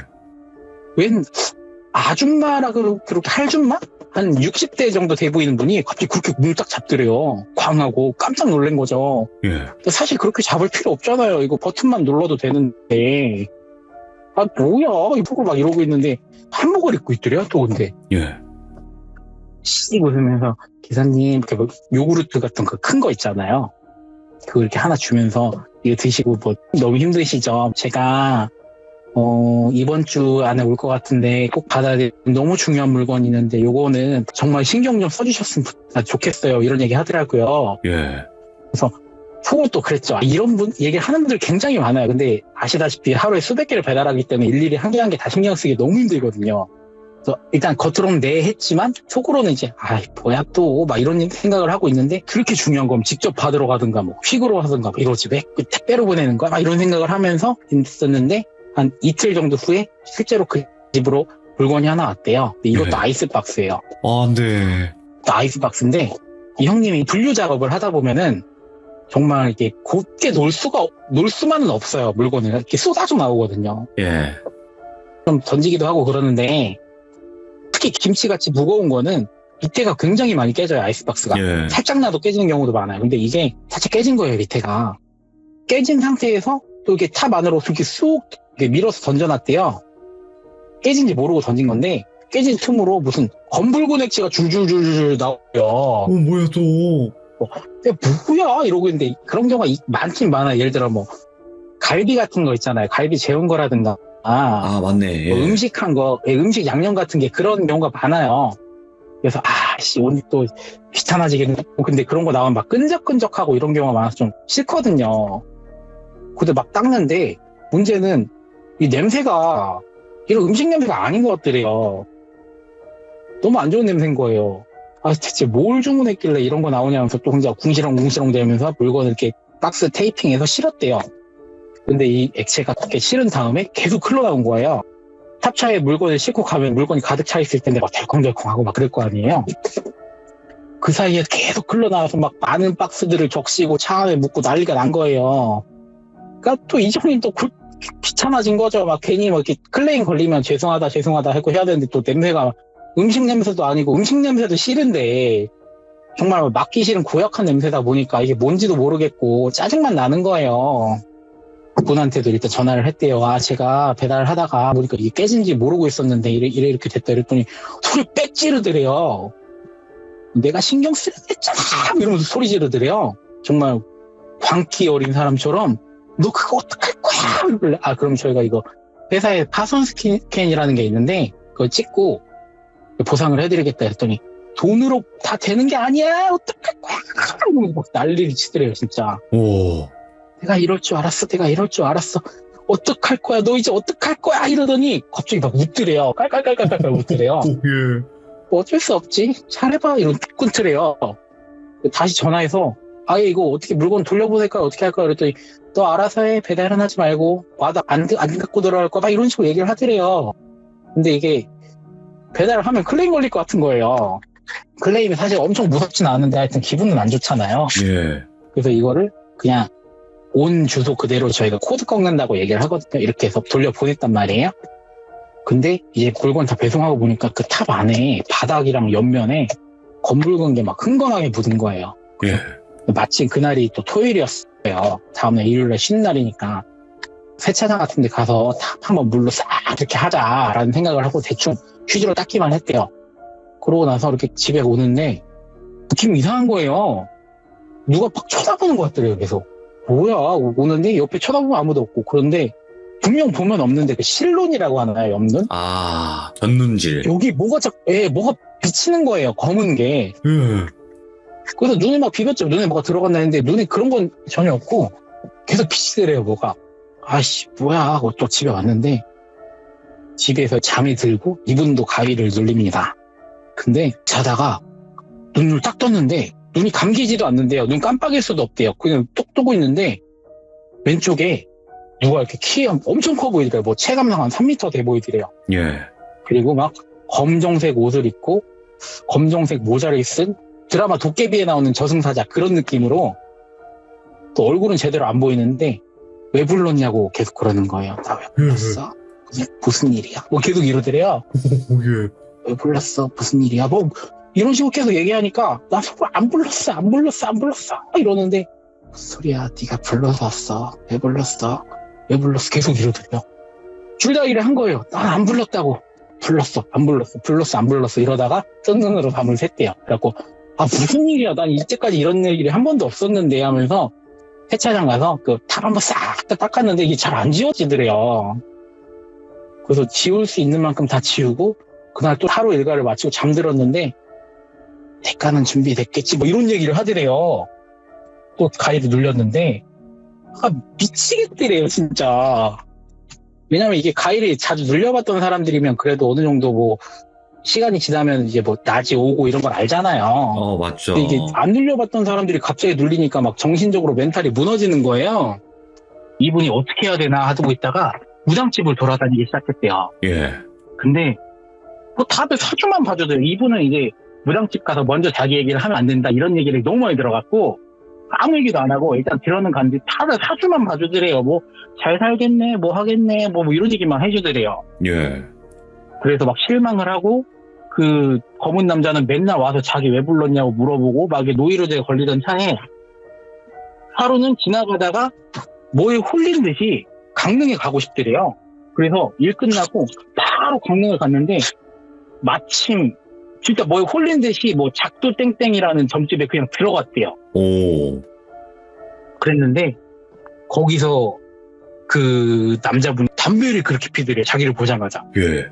웬 아줌마라 그렇게 할줌마? 한 60대 정도 돼 보이는 분이 갑자기 그렇게 문을 딱 잡더래요. 광하고 깜짝 놀란 거죠. 예. 사실 그렇게 잡을 필요 없잖아요. 이거 버튼만 눌러도 되는데. 아 뭐야 이러고 막 이러고 있는데 한복을 입고 있더래요. 또 근데 예. 씩 웃으면서 기사님 이렇게 뭐 요구르트 같은 그 큰 거 있잖아요. 그거 이렇게 하나 주면서 이거 드시고 뭐 너무 힘드시죠? 제가 이번 주 안에 올 것 같은데 꼭 받아야 될 너무 중요한 물건이 있는데 요거는 정말 신경 좀 써주셨으면 좋겠어요. 이런 얘기 하더라고요. 예. 속은 또 그랬죠. 이런 분 얘기 하는 분들 굉장히 많아요. 근데 아시다시피 하루에 수백 개를 배달하기 때문에 일일이 한 개 한 개 다 신경 쓰기 너무 힘들거든요. 그래서 일단 겉으로는 네 했지만 속으로는 이제 뭐야 또 막 이런 생각을 하고 있는데 그렇게 중요한 건 직접 받으러 가든가 뭐 퀵으로 하든가 이러지 왜 택배로 보내는 거야 막 이런 생각을 하면서 있었는데 한 이틀 정도 후에 실제로 그 집으로 물건이 하나 왔대요. 근데 이것도 네. 아이스박스예요. 네. 또 아이스박스인데 이 형님이 분류 작업을 하다 보면은 정말 이렇게 곱게 놓을 수만은 없어요. 물건을 이렇게 쏟아져 나오거든요. 예. 좀 던지기도 하고 그러는데 특히 김치같이 무거운 거는 밑에가 굉장히 많이 깨져요. 아이스박스가. 예. 살짝 나도 깨지는 경우도 많아요. 근데 이게 살짝 깨진 거예요. 밑에가. 깨진 상태에서 또 이렇게 탑 안으로 이렇게 쑥 이렇게 밀어서 던져놨대요. 깨진지 모르고 던진 건데 깨진 틈으로 무슨 검붉은 액체가 줄줄줄줄 나와요. 뭐야 또. 뭐야 이러고 있는데 그런 경우가 많긴 많아요. 예를 들어 뭐 갈비 같은 거 있잖아요. 갈비 재운 거라든가 맞네. 예. 뭐 음식한 거, 음식 양념 같은 게 그런 경우가 많아요. 그래서 오늘 또 귀찮아지겠네. 근데 그런 거 나오면 막 끈적끈적하고 이런 경우가 많아서 좀 싫거든요. 근데 막 닦는데 문제는 이 냄새가 이런 음식 냄새가 아닌 것 같더래요. 너무 안 좋은 냄새인 거예요. 대체 뭘 주문했길래 이런 거 나오냐면서 또 혼자 궁시렁궁시렁 대면서 물건을 이렇게 박스 테이핑해서 실었대요. 근데 이 액체가 그렇게 실은 다음에 계속 흘러나온 거예요. 탑차에 물건을 싣고 가면 물건이 가득 차 있을 텐데 막 덜컹덜컹하고 막 그럴 거 아니에요. 그 사이에 계속 흘러나와서 막 많은 박스들을 적시고 차 안에 묻고 난리가 난 거예요. 그러니까 또 이정님 또 귀찮아진 거죠. 막 괜히 막 이렇게 클레임 걸리면 죄송하다 하고 해야 되는데 또 냄새가 음식 냄새도 아니고 음식 냄새도 싫은데 정말 맡기 싫은 고약한 냄새다 보니까 이게 뭔지도 모르겠고 짜증만 나는 거예요. 그분한테도 일단 전화를 했대요. 제가 배달을 하다가 보니까 이게 깨진지 모르고 있었는데 이렇게 됐다 이랬더니 소리 빽 지르더래요. 내가 신경 쓰랬잖아 이러면서 소리 지르더래요. 정말 광기 어린 사람처럼 너 그거 어떡할 거야? 그럼 저희가 이거 회사에 파손 스캔이라는 게 있는데 그거 찍고 보상을 해드리겠다 했더니 돈으로 다 되는 게 아니야 어떡할 거야? 막 난리를 치더래요 진짜. 오. 내가 이럴 줄 알았어. 어떡할 거야? 너 이제 어떡할 거야? 이러더니 갑자기 막 웃더래요. 깔깔깔깔깔 웃더래요. 예. 어쩔 수 없지. 잘해봐. 이런 끊더래요. 다시 전화해서 이거 어떻게 물건 돌려보낼까? 어떻게 할까? 그랬더니 너 알아서 해. 배달은 하지 말고 와도 안 갖고 들어갈 거야. 막 이런 식으로 얘기를 하더래요. 근데 이게 배달을 하면 클레임 걸릴 것 같은 거예요. 클레임이 사실 엄청 무섭진 않은데 하여튼 기분은 안 좋잖아요. 예. 그래서 이거를 그냥 온 주소 그대로 저희가 코드 꺾는다고 얘기를 하거든요. 이렇게 해서 돌려보냈단 말이에요. 근데 이제 물건 다 배송하고 보니까 그 탑 안에 바닥이랑 옆면에 검붉은 게 막 흥건하게 묻은 거예요. 예. 마침 그날이 또 토요일이었어요. 다음날 일요일에 쉬는 날이니까 세차장 같은 데 가서 탑 한번 물로 싹 이렇게 하자라는 생각을 하고 대충 휴지로 닦기만 했대요. 그러고 나서 이렇게 집에 오는데 느낌이 이상한 거예요. 누가 막 쳐다보는 것 같더래요, 계속. 뭐야? 오는데 옆에 쳐다보면 아무도 없고. 그런데 분명 보면 없는데 그 실론이라고 하나요, 옆눈? 아, 전눈질. 여기 뭐가 뭐가 비치는 거예요, 검은 게. 예. 그래서 눈에 막 비볐죠. 눈에 뭐가 들어갔나 했는데 눈에 그런 건 전혀 없고 계속 비치더래요, 뭐가. 아씨, 뭐야 하고 또 집에 왔는데 집에서 잠이 들고 이분도 가위를 눌립니다. 근데 자다가 눈을 딱 떴는데 눈이 감기지도 않는데요. 눈 깜빡일 수도 없대요. 그냥 똑 뜨고 있는데 왼쪽에 누가 이렇게 키 엄청 커 보이더래요. 뭐 체감상 한 3m 돼 보이더래요. 예. 그리고 막 검정색 옷을 입고 검정색 모자를 쓴 드라마 도깨비에 나오는 저승사자 그런 느낌으로 또 얼굴은 제대로 안 보이는데 왜 불렀냐고 계속 그러는 거예요. 나 왜 불렀어? 무슨 일이야? 뭐 계속 이러더래요. 예. 왜 불렀어? 무슨 일이야? 뭐 이런 식으로 계속 얘기하니까 나 안 불렀어 이러는데 무슨 소리야? 네가 불러서 왔어. 왜 불렀어? 계속 이러더래요. 둘 다 일을 한 거예요. 난 안 불렀다고. 불렀어 안 불렀어 이러다가 뜬 눈으로 밤을 샜대요. 그래갖고 무슨 일이야? 난 이때까지 이런 일이 한 번도 없었는데 하면서 세차장 가서 그 탑 한번 싹 다 닦았는데 이게 잘 안 지워지더래요. 그래서 지울 수 있는 만큼 다 지우고 그날 또 하루 일과를 마치고 잠들었는데 대가는 준비됐겠지 뭐 이런 얘기를 하더래요. 또 가위를 눌렸는데 미치겠더래요 진짜. 왜냐면 이게 가위를 자주 눌려봤던 사람들이면 그래도 어느 정도 뭐 시간이 지나면 이제 뭐 낮이 오고 이런 걸 알잖아요. 맞죠. 근데 이게 안 눌려봤던 사람들이 갑자기 눌리니까 막 정신적으로 멘탈이 무너지는 거예요. 이분이 어떻게 해야 되나 하고 있다가 무당집을 돌아다니기 시작했대요. 예. 근데 뭐 다들 사주만 봐줘도요. 이분은 이제 무당집 가서 먼저 자기 얘기를 하면 안 된다 이런 얘기를 너무 많이 들어갔고 아무 얘기도 안 하고 일단 들어는 갔는데 다들 사주만 봐주더래요. 뭐 잘 살겠네, 뭐 하겠네, 뭐 이런 얘기만 해주더래요. 예. 그래서 막 실망을 하고 그 검은 남자는 맨날 와서 자기 왜 불렀냐고 물어보고 막 노이로제에 걸리던 차에 하루는 지나가다가 뭐에 홀린 듯이 강릉에 가고 싶더래요. 그래서 일 끝나고 바로 강릉을 갔는데 마침 진짜 뭐에 홀린 듯이 뭐 작두 땡땡이라는 점집에 그냥 들어갔대요. 오. 그랬는데 거기서 그 남자분이 담배를 그렇게 피더래요. 자기를 보자마자. 예.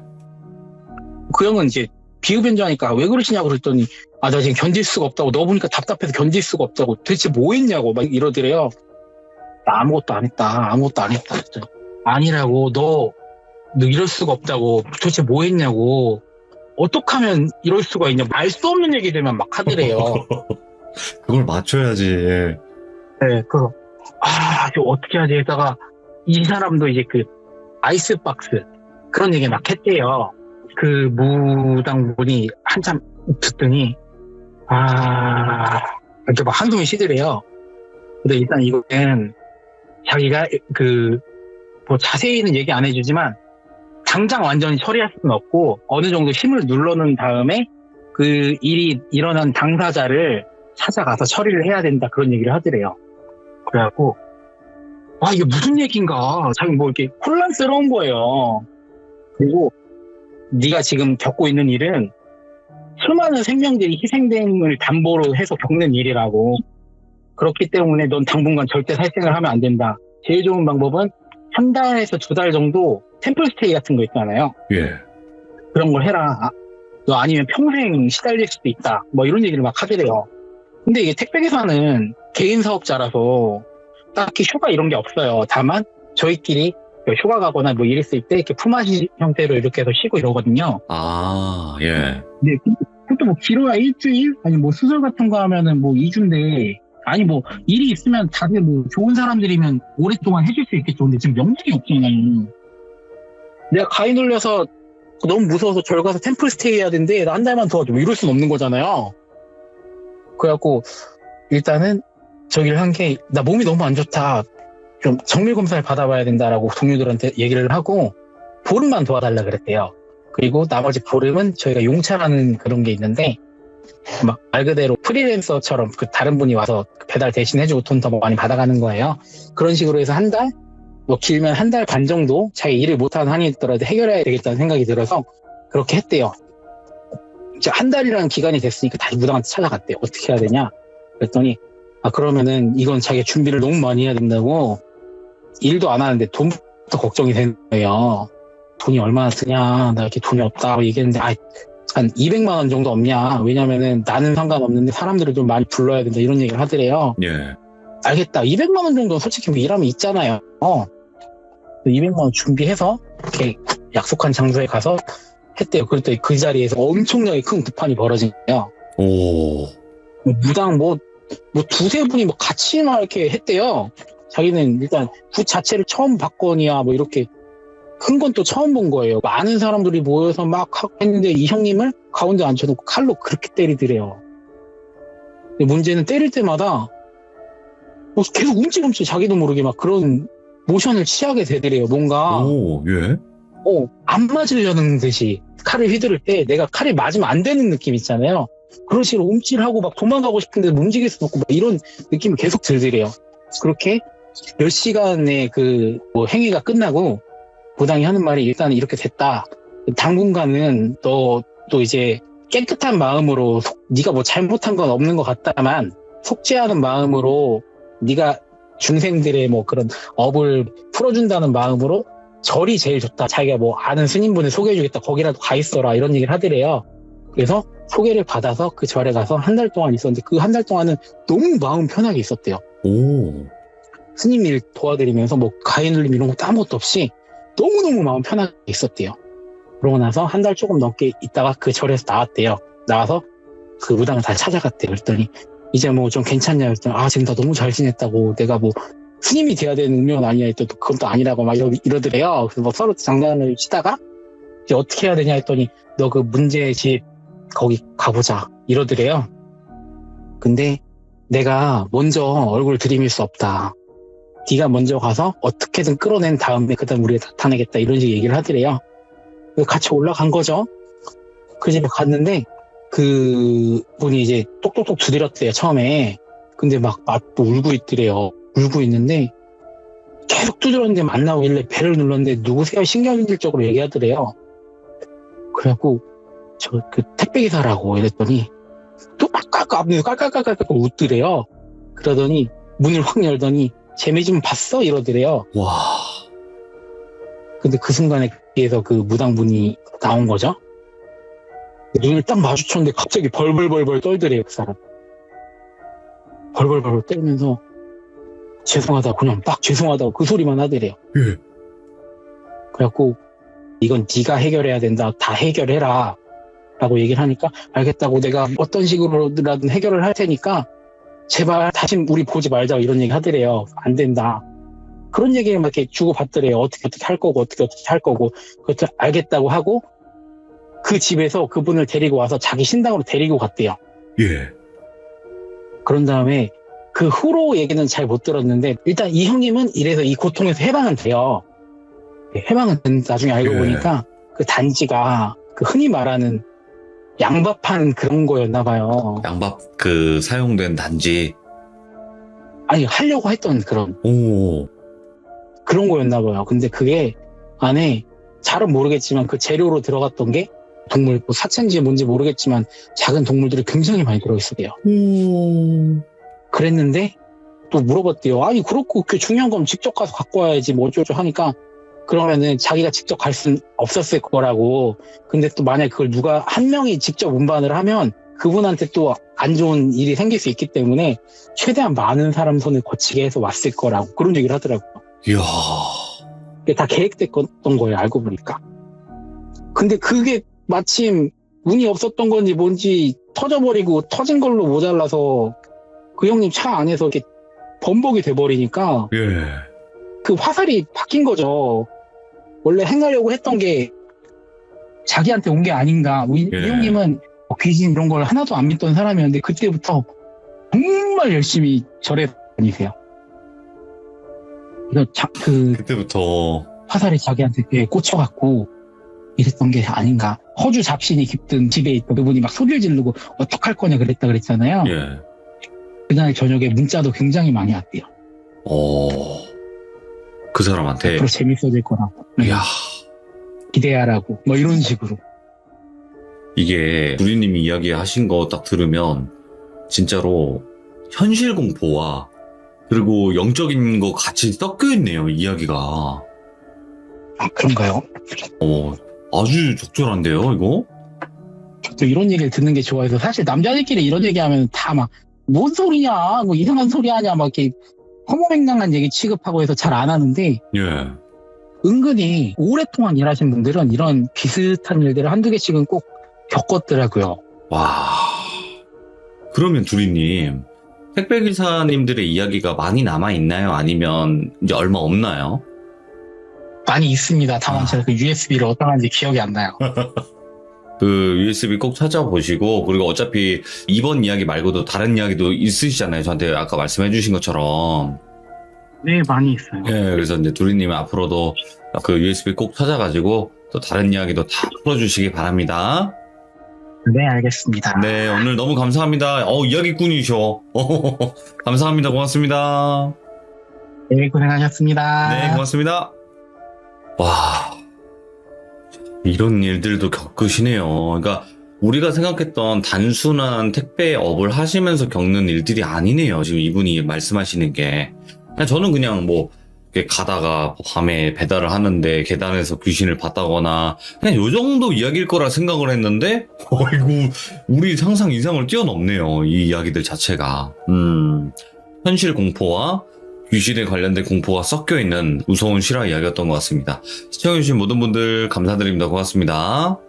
그 형은 이제 비흡연자니까 왜 그러시냐고 그랬더니 나 지금 견딜 수가 없다고 너 보니까 답답해서 견딜 수가 없다고 도대체 뭐 했냐고 막 이러더래요. 나 아무것도 안 했다. 그랬더니 아니라고 너 이럴 수가 없다고 도대체 뭐 했냐고 어떻게 하면 이럴 수가 있냐 알 수 없는 얘기들만 막 하더래요. 그걸 맞춰야지. 예. 네, 그래서 이거 어떻게 하지 했다가 이 사람도 이제 그 아이스박스 그런 얘기 막 했대요. 그 무당분이 한참 듣더니 이렇게 막 한숨을 쉬더래요. 근데 일단 이거는 자기가 그 뭐 자세히는 얘기 안 해주지만 당장 완전히 처리할 수는 없고 어느 정도 힘을 눌러놓은 다음에 그 일이 일어난 당사자를 찾아가서 처리를 해야 된다 그런 얘기를 하더래요. 그래갖고 이게 무슨 얘기인가 자기 뭐 이렇게 혼란스러운 거예요. 그리고 네가 지금 겪고 있는 일은 수많은 생명들이 희생됨을 담보로 해서 겪는 일이라고. 그렇기 때문에 넌 당분간 절대 살생을 하면 안 된다. 제일 좋은 방법은 한 달에서 2달 정도 템플스테이 같은 거 있잖아요. 예. 그런 걸 해라. 너 아니면 평생 시달릴 수도 있다. 뭐 이런 얘기를 막 하더래요. 근데 이게 택배기사는 개인 사업자라서 딱히 휴가 이런 게 없어요. 다만 저희끼리 휴가 가거나 뭐 일 있을 때 이렇게 품앗이 형태로 이렇게 해서 쉬고 이러거든요. 예. 근데 그것도 뭐 길어야 일주일? 아니 뭐 수술 같은 거 하면은 뭐 2주인데 아니 뭐 일이 있으면 다들 뭐 좋은 사람들이면 오랫동안 해줄 수 있겠죠. 근데 지금 명분이 없잖아요. 내가 가위 눌려서 너무 무서워서 절 가서 템플 스테이 해야 되는데 나 한 달만 도와줘. 뭐 이럴 순 없는 거잖아요. 그래갖고 일단은 저기를 한 게 나 몸이 너무 안 좋다. 좀 정밀 검사를 받아봐야 된다라고 동료들한테 얘기를 하고 보름만 도와달라 그랬대요. 그리고 나머지 보름은 저희가 용차라는 그런 게 있는데 막 말 그대로 프리랜서처럼 그 다른 분이 와서 배달 대신 해주고 돈 더 많이 받아가는 거예요. 그런 식으로 해서 한 달, 뭐 길면 한 달 반 정도 자기 일을 못하는 한이 있더라도 해결해야 되겠다는 생각이 들어서 그렇게 했대요. 이제 한 달이라는 기간이 됐으니까 다시 무당한테 찾아갔대요. 어떻게 해야 되냐? 그랬더니 그러면은 이건 자기가 준비를 너무 많이 해야 된다고 일도 안 하는데 돈부터 걱정이 되는 거예요. 돈이 얼마나 드냐? 나 이렇게 돈이 없다 얘기했는데 한 200만 원 정도 없냐? 왜냐면은 나는 상관없는데 사람들을 좀 많이 불러야 된다 이런 얘기를 하더래요. 예. 알겠다. 200만 원 정도는 솔직히 뭐 일하면 있잖아요. 200만 원 준비해서 이렇게 약속한 장소에 가서 했대요. 그랬더니 그 자리에서 엄청나게 큰 급판이 벌어진 거예요. 오. 무당 뭐 두세 분이 뭐 같이 막 이렇게 했대요. 자기는 일단 굿 자체를 처음 봤거니와 뭐 이렇게 큰 건 또 처음 본 거예요. 많은 사람들이 모여서 막 했는데 이 형님을 가운데 앉혀놓고 칼로 그렇게 때리더래요. 근데 문제는 때릴 때마다 뭐 계속 움찔움찔 자기도 모르게 막 그런 모션을 취하게 되더래요. 뭔가 오, 예. 안 맞으려는 듯이 칼을 휘두를 때 내가 칼에 맞으면 안 되는 느낌 있잖아요. 그런 식으로 움찔하고 막 도망가고 싶은데 움직일 수도 없고 막 이런 느낌이 계속 들더래요. 그렇게 몇 시간의 그 뭐 행위가 끝나고 무당이 하는 말이 일단 이렇게 됐다. 당분간은 너 또 이제 깨끗한 마음으로 네가 뭐 잘못한 건 없는 것 같다만 속죄하는 마음으로 네가 중생들의 뭐 그런 업을 풀어준다는 마음으로 절이 제일 좋다. 자기가 뭐 아는 스님분을 소개해주겠다. 거기라도 가 있어라. 이런 얘기를 하더래요. 그래서 소개를 받아서 그 절에 가서 한 달 동안 있었는데 그 한 달 동안은 너무 마음 편하게 있었대요. 오. 스님 일 도와드리면서 뭐 가위 눌림 이런 것도 아무것도 없이 너무너무 마음 편하게 있었대요. 그러고 나서 한 달 조금 넘게 있다가 그 절에서 나왔대요. 나와서 그 무당을 다시 찾아갔대요. 그랬더니 이제 뭐 좀 괜찮냐 했더니 지금 다 너무 잘 지냈다고 내가 뭐 스님이 돼야 되는 운명은 아니야 했더니 그건 또 아니라고 막 이러더래요. 그래서 뭐 서로 장난을 치다가 이제 어떻게 해야 되냐 했더니 너 그 문제의 집 거기 가보자 이러더래요. 근데 내가 먼저 얼굴 들이밀 수 없다. 네가 먼저 가서 어떻게든 끌어낸 다음에 그다음 우리가 나타내겠다 이런 식의 얘기를 하더래요. 그래서 같이 올라간 거죠. 그 집에 갔는데 그 분이 이제 똑똑똑 두드렸대요 처음에. 근데 막 또 울고 있더래요. 울고 있는데 계속 두드렸는데 안 나오길래 배를 눌렀는데 누구세요? 신경질적으로 얘기하더래요. 그래갖고 저 그 택배기사라고 이랬더니 또 깔깔깔깔 웃더래요. 그러더니 문을 확 열더니 재미 좀 봤어? 이러더래요. 와. 근데 그 순간에 뒤에서 그 무당분이 나온 거죠. 눈을 딱 마주쳤는데 갑자기 벌벌벌벌 떨더래요, 그 사람. 벌벌벌벌 떨면서 죄송하다, 그냥 딱 죄송하다고 그 소리만 하더래요. 예. 그래갖고 이건 네가 해결해야 된다, 다 해결해라 라고 얘기를 하니까 알겠다고 내가 어떤 식으로든 해결을 할 테니까 제발 다시 우리 보지 말자 이런 얘기 하더래요. 안 된다. 그런 얘기를 막 이렇게 주고받더래요. 어떻게 할 거고 어떻게 할 거고. 그것도 알겠다고 하고 그 집에서 그분을 데리고 와서 자기 신당으로 데리고 갔대요. 예. 그런 다음에 그 후로 얘기는 잘 못 들었는데 일단 이 형님은 이래서 이 고통에서 해방은 돼요. 해방은 나중에 알고 예. 보니까 그 단지가 그 흔히 말하는 양밥하는 그런 거였나 봐요. 양밥 그 사용된 단지. 아니 하려고 했던 오. 그런 거였나 봐요. 근데 그게 안에 잘은 모르겠지만 그 재료로 들어갔던 게 동물 뭐 사체인지 뭔지 모르겠지만 작은 동물들이 굉장히 많이 들어있어요. 오. 그랬는데 또 물어봤대요. 아니 그렇고 그렇게 중요한 건 직접 가서 갖고 와야지 뭐 어쩌고 하니까 그러면은 자기가 직접 갈 수는 없었을 거라고. 근데 또 만약 그걸 누가 한 명이 직접 운반을 하면 그분한테 또 안 좋은 일이 생길 수 있기 때문에 최대한 많은 사람 손을 거치게 해서 왔을 거라고 그런 얘기를 하더라고요. 이야. 그게 다 계획됐던 거예요, 알고 보니까. 근데 그게 마침 운이 없었던 건지 뭔지 터져버리고 터진 걸로 모자라서 그 형님 차 안에서 이렇게 범벅이 돼버리니까 예. 그 화살이 바뀐 거죠. 원래 행하려고 했던 게 자기한테 온 게 아닌가. 이 형님은 귀신 이런 걸 하나도 안 믿던 사람이었는데 그때부터 정말 열심히 절에 다니세요. 그때부터. 화살이 자기한테 꽤 꽂혀갖고 이랬던 게 아닌가. 허주 잡신이 깃든 집에 있던 그분이 막 소리를 지르고 어떡할 거냐 그랬잖아요. 예. 그날 저녁에 문자도 굉장히 많이 왔대요. 그 사람한테. 앞으로 재밌어질 거라고. 이야. 기대하라고. 뭐 이런 식으로. 이게 두리님이 이야기하신 거 딱 들으면 진짜로 현실 공포와 그리고 영적인 거 같이 섞여 있네요, 이야기가. 아, 그런가요? 아주 적절한데요, 이거? 또 이런 얘기를 듣는 게 좋아해서 사실 남자들끼리 이런 얘기하면 다 막 뭔 소리냐, 뭐 이상한 소리 하냐, 막 이렇게 허무맹랑한 얘기 취급하고 해서 잘 안 하는데 예. 은근히 오랫동안 일하신 분들은 이런 비슷한 일들을 한두 개씩은 꼭 겪었더라고요. 와. 그러면 두리님, 택배기사님들의 이야기가 많이 남아있나요? 아니면 이제 얼마 없나요? 많이 있습니다. 다만 제가 그 USB를 어디다 놨는지 기억이 안 나요. 그 USB 꼭 찾아보시고, 그리고 어차피 이번 이야기 말고도 다른 이야기도 있으시잖아요. 저한테 아까 말씀해 주신 것처럼. 네, 많이 있어요. 예, 그래서 이제 두리님은 앞으로도 그 USB 꼭 찾아가지고 또 다른 이야기도 다 풀어주시기 바랍니다. 네, 알겠습니다. 네, 오늘 너무 감사합니다. 이야기꾼이셔. 감사합니다. 고맙습니다. 네, 고생하셨습니다. 네, 고맙습니다. 와, 이런 일들도 겪으시네요. 그러니까 우리가 생각했던 단순한 택배업을 하시면서 겪는 일들이 아니네요. 지금 이분이 말씀하시는 게. 저는 그냥 뭐 이렇게 가다가 밤에 배달을 하는데 계단에서 귀신을 봤다거나 그냥 요 정도 이야기일 거라 생각을 했는데 어이구, 우리 상상 이상을 뛰어넘네요. 이 이야기들 자체가. 현실 공포와 귀신에 관련된 공포가 섞여 있는 무서운 실화 이야기였던 것 같습니다. 시청해주신 모든 분들 감사드립니다. 고맙습니다.